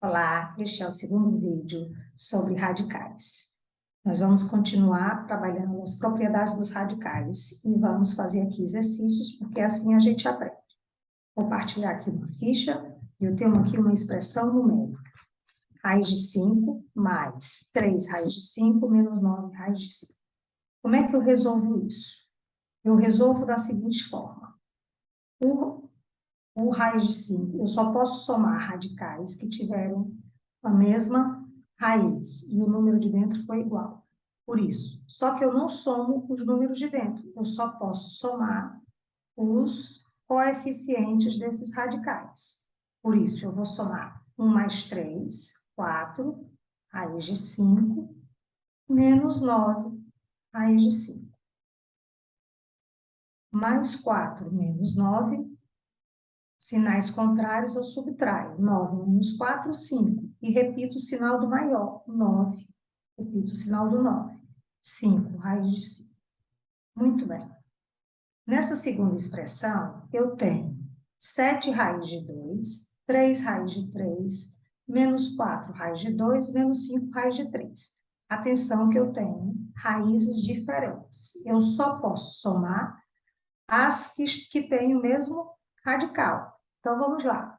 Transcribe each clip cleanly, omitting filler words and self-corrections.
Olá, este é o segundo vídeo sobre radicais. Nós vamos continuar trabalhando as propriedades dos radicais e vamos fazer aqui exercícios, porque assim a gente aprende. Vou partilhar aqui uma ficha e eu tenho aqui uma expressão numérica. Raiz de 5 mais 3 raiz de 5 menos 9 raiz de 5. Como é que eu resolvo isso? Eu resolvo da seguinte forma. O raiz de 5, eu só posso somar radicais que tiveram a mesma raiz e o número de dentro foi igual. Por isso, só que eu não somo os números de dentro, eu só posso somar os coeficientes desses radicais. Por isso, eu vou somar 1 mais 3, 4, raiz de 5, menos 9, raiz de 5. Mais 4 menos 9, sinais contrários eu subtraio. 9 menos 4, 5. E repito o sinal do maior, 9. Repito o sinal do 9. 5, raiz de 5. Muito bem. Nessa segunda expressão, eu tenho 7 raiz de 2, 3 raiz de 3, menos 4 raiz de 2, menos 5 raiz de 3. Atenção que eu tenho raízes diferentes. Eu só posso somar as que têm o mesmo radical. Então, vamos lá.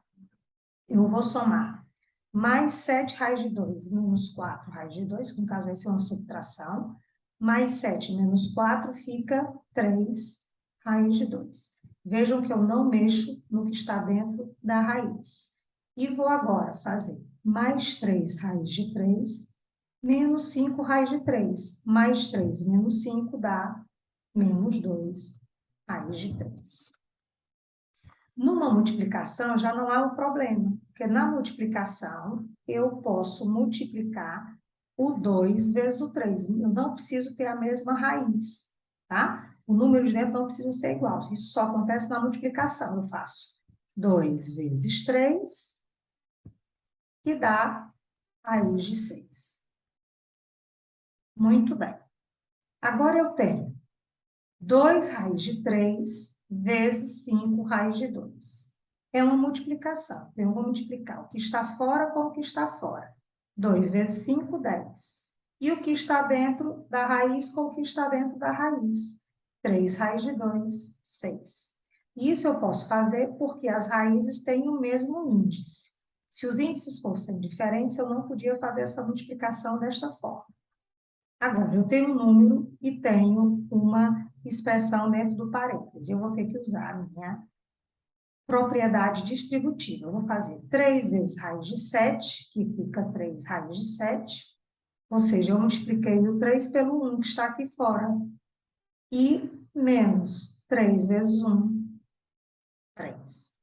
Eu vou somar mais 7 raiz de 2 menos 4 raiz de 2, que no caso vai ser uma subtração. Mais 7 menos 4 fica 3 raiz de 2. Vejam que eu não mexo no que está dentro da raiz. E vou agora fazer mais 3 raiz de 3 menos 5 raiz de 3. Mais 3 menos 5 dá menos 2 raiz de 3. Numa multiplicação, já não há um problema, porque na multiplicação, eu posso multiplicar o 2 vezes o 3. Eu não preciso ter a mesma raiz, tá? O número de dentro não precisa ser igual. Isso só acontece na multiplicação. Eu faço 2 vezes 3, que dá raiz de 6. Muito bem. Agora eu tenho 2 raiz de 3 vezes 5 raiz de 2. É uma multiplicação. Eu vou multiplicar o que está fora com o que está fora. 2 vezes 5, 10. E o que está dentro da raiz com o que está dentro da raiz. 3 raiz de 2, 6. Isso eu posso fazer porque as raízes têm o mesmo índice. Se os índices fossem diferentes, eu não podia fazer essa multiplicação desta forma. Agora, eu tenho um número e tenho uma expressão dentro do parênteses. Eu vou ter que usar a minha propriedade distributiva. Eu vou fazer 3 vezes raiz de 7, que fica 3 raiz de 7. Ou seja, eu multipliquei o 3 pelo 1, que está aqui fora. E menos 3 vezes 1, 3.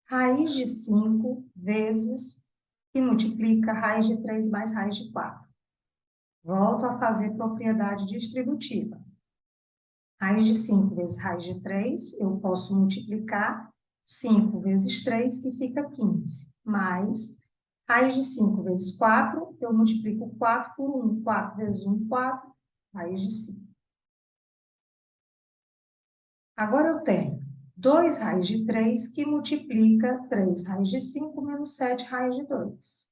Raiz de 5 vezes, que multiplica raiz de 3 mais raiz de 4. Volto a fazer propriedade distributiva. Raiz de 5 vezes raiz de 3, eu posso multiplicar 5 vezes 3, que fica 15. Mais raiz de 5 vezes 4, eu multiplico 4 por 1. 4 vezes 1, 4, raiz de 5. Agora eu tenho 2 raiz de 3, que multiplica 3 raiz de 5 menos 7 raiz de 2.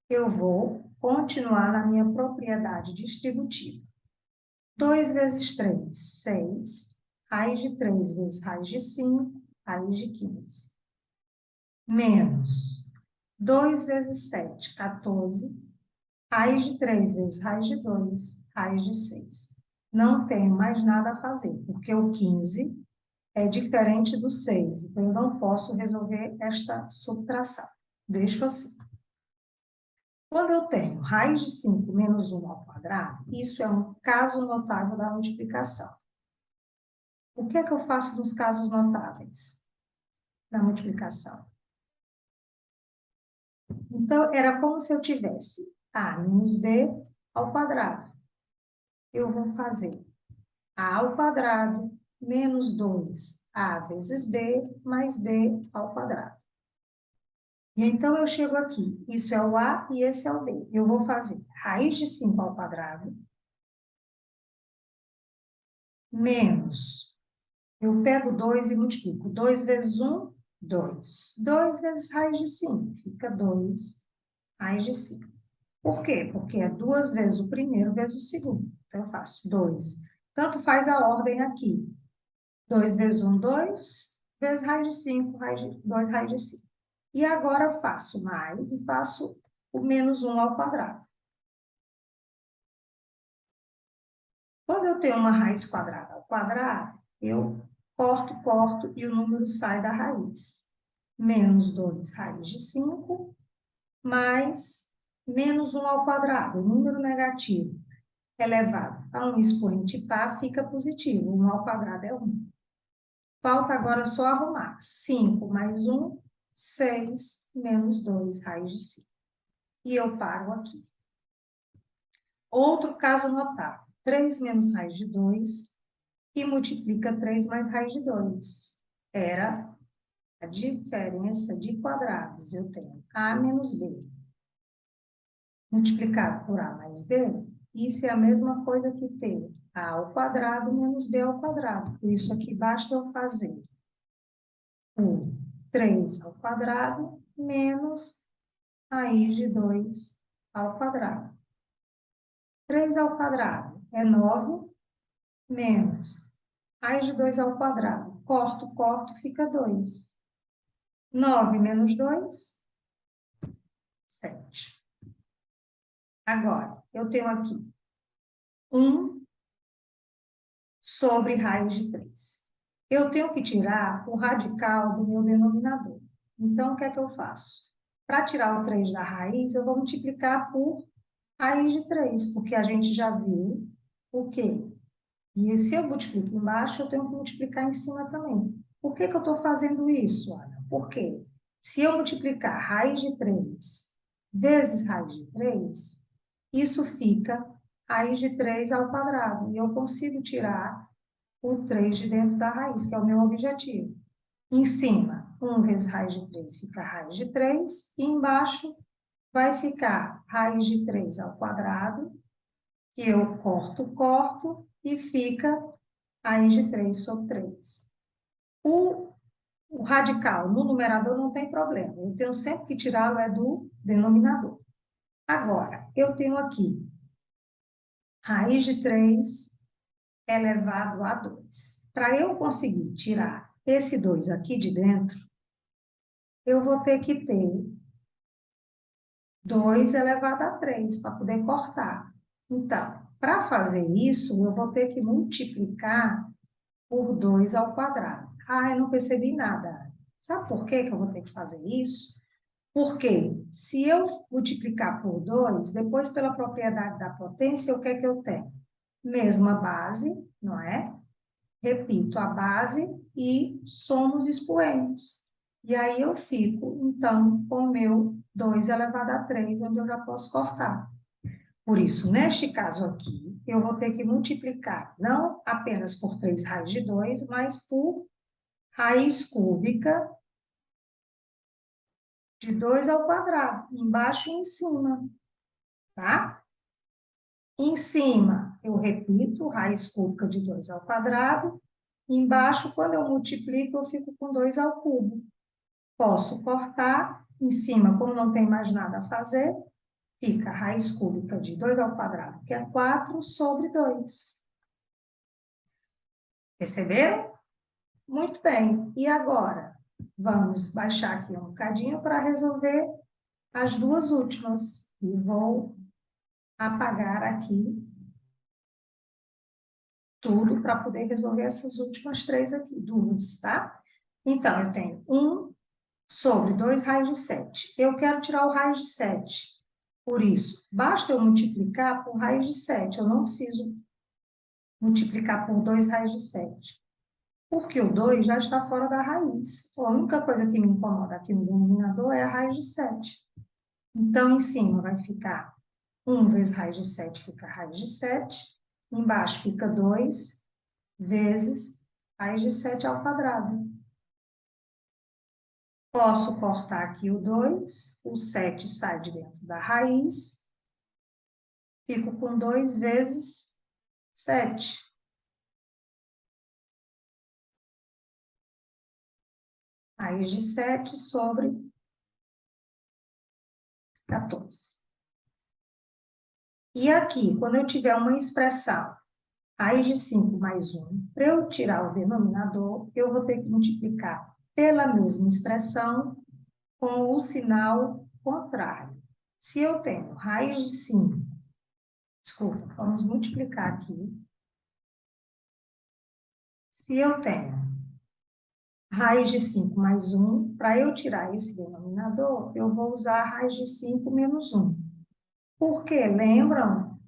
Eu vou continuar na minha propriedade distributiva. 2 vezes 3, 6. Raiz de 3 vezes raiz de 5, raiz de 15. Menos 2 vezes 7, 14. Raiz de 3 vezes raiz de 2, raiz de 6. Não tenho mais nada a fazer, porque o 15 é diferente do 6. Então, eu não posso resolver esta subtração. Deixo assim. Quando eu tenho raiz de 5 menos 1 ao quadrado, isso é um caso notável da multiplicação. O que é que eu faço nos casos notáveis da multiplicação? Então, era como se eu tivesse a menos b ao quadrado. Eu vou fazer a ao quadrado menos 2a vezes b mais b ao quadrado. E então, eu chego aqui, isso é o a e esse é o b. Eu vou fazer raiz de 5 ao quadrado menos, eu pego 2 e multiplico. 2 vezes 1, 2. 2 vezes raiz de 5, fica 2 raiz de 5. Por quê? Porque é 2 vezes o primeiro vezes o segundo. Então, eu faço 2. Tanto faz a ordem aqui. 2 vezes 1, 2, vezes raiz de 5, 2 raiz de 5. E agora eu faço mais e faço o menos 1 ao quadrado. Quando eu tenho uma raiz quadrada ao quadrado, eu corto e o número sai da raiz. Menos 2 raiz de 5, mais menos 1 ao quadrado, o número negativo elevado a um expoente par fica positivo, 1 ao quadrado é 1. Falta agora só arrumar. 5 mais 1, 6, menos 2 raiz de 5. E eu paro aqui. Outro caso notável. 3 menos raiz de 2, que multiplica 3 mais raiz de 2. Era a diferença de quadrados. Eu tenho A menos B multiplicado por A mais B. Isso é a mesma coisa que ter A ao quadrado menos B ao quadrado. Por isso aqui basta eu fazer o 3 ao quadrado menos raiz de 2 ao quadrado. 3 ao quadrado é 9 menos raiz de 2 ao quadrado. Corto, fica 2. 9 menos 2, 7. Agora, eu tenho aqui 1 sobre raiz de 3. Eu tenho que tirar o radical do meu denominador. Então, o que é que eu faço? Para tirar o 3 da raiz, eu vou multiplicar por raiz de 3, porque a gente já viu o quê? E se eu multiplico embaixo, eu tenho que multiplicar em cima também. Por que eu estou fazendo isso, Ana? Porque se eu multiplicar raiz de 3 vezes raiz de 3, isso fica raiz de 3 ao quadrado. E eu consigo tirar o 3 de dentro da raiz, que é o meu objetivo. Em cima, 1 vezes raiz de 3 fica raiz de 3. E embaixo vai ficar raiz de 3 ao quadrado, que eu corto, e fica raiz de 3 sobre 3. O radical no numerador não tem problema. Eu tenho sempre que tirá-lo é do denominador. Agora, eu tenho aqui raiz de 3 elevado a 2. Para eu conseguir tirar esse 2 aqui de dentro, eu vou ter que ter 2 elevado a 3 para poder cortar. Então, para fazer isso, eu vou ter que multiplicar por 2 ao quadrado. Ah, eu não percebi nada. Sabe por que eu vou ter que fazer isso? Porque se eu multiplicar por 2, depois pela propriedade da potência, o que é que eu tenho? Mesma base, não é? Repito a base e somos expoentes. E aí eu fico, então, com o meu 2 elevado a 3, onde eu já posso cortar. Por isso, neste caso aqui, eu vou ter que multiplicar não apenas por 3 raiz de 2, mas por raiz cúbica de 2 ao quadrado, embaixo e em cima, tá? Em cima, eu repito, raiz cúbica de 2 ao quadrado. Embaixo, quando eu multiplico, eu fico com 2 ao cubo. Posso cortar. Em cima, como não tem mais nada a fazer, fica raiz cúbica de 2 ao quadrado, que é 4 sobre 2. Perceberam? Muito bem. E agora? Vamos baixar aqui um bocadinho para resolver as duas últimas. E vou apagar aqui tudo para poder resolver essas últimas 3 aqui, duas, tá? Então, eu tenho 1 sobre 2 raiz de 7. Eu quero tirar o raiz de 7. Por isso, basta eu multiplicar por raiz de 7. Eu não preciso multiplicar por 2 raiz de 7. Porque o 2 já está fora da raiz. A única coisa que me incomoda aqui no denominador é a raiz de 7. Então, em cima vai ficar 1 vezes raiz de 7 fica raiz de 7. Embaixo fica 2 vezes raiz de 7 ao quadrado. Posso cortar aqui o 2, o 7 sai de dentro da raiz. Fico com 2 vezes 7. Raiz de 7 sobre 14. E aqui, quando eu tiver uma expressão raiz de 5 mais 1, para eu tirar o denominador, eu vou ter que multiplicar pela mesma expressão com o sinal contrário. Se eu tenho raiz de 5, desculpa, vamos multiplicar aqui. Se eu tenho raiz de 5 mais 1, para eu tirar esse denominador, eu vou usar a raiz de 5 menos 1. Por quê? Lembram?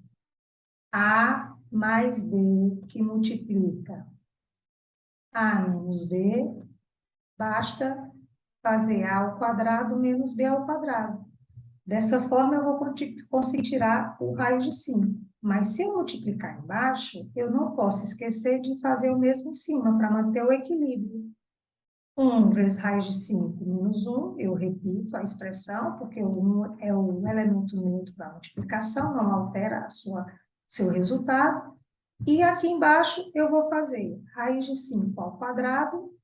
A mais B que multiplica A menos B, basta fazer A ao quadrado menos B ao quadrado. Dessa forma, eu vou conseguir tirar o raiz de 5. Mas se eu multiplicar embaixo, eu não posso esquecer de fazer o mesmo em cima, para manter o equilíbrio. 1 vezes raiz de 5 menos 1, eu repito a expressão, porque o 1 é o elemento neutro da multiplicação, não altera seu resultado. E aqui embaixo eu vou fazer raiz de 5 ao quadrado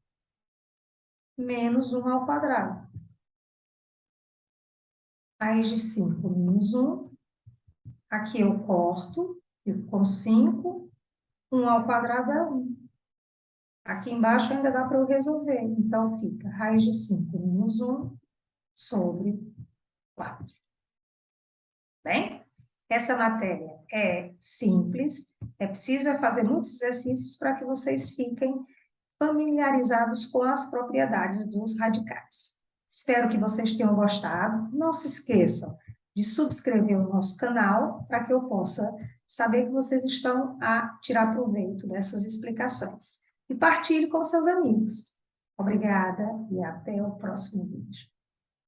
menos 1 ao quadrado. Raiz de 5 menos 1. Aqui eu corto, fico com 5. 1 ao quadrado é 1. Aqui embaixo ainda dá para eu resolver. Então, fica raiz de 5 menos 1 sobre 4. Bem? Essa matéria é simples. É preciso fazer muitos exercícios para que vocês fiquem familiarizados com as propriedades dos radicais. Espero que vocês tenham gostado. Não se esqueçam de subscrever o nosso canal para que eu possa saber que vocês estão a tirar proveito dessas explicações. E partilhe com seus amigos. Obrigada e até o próximo vídeo.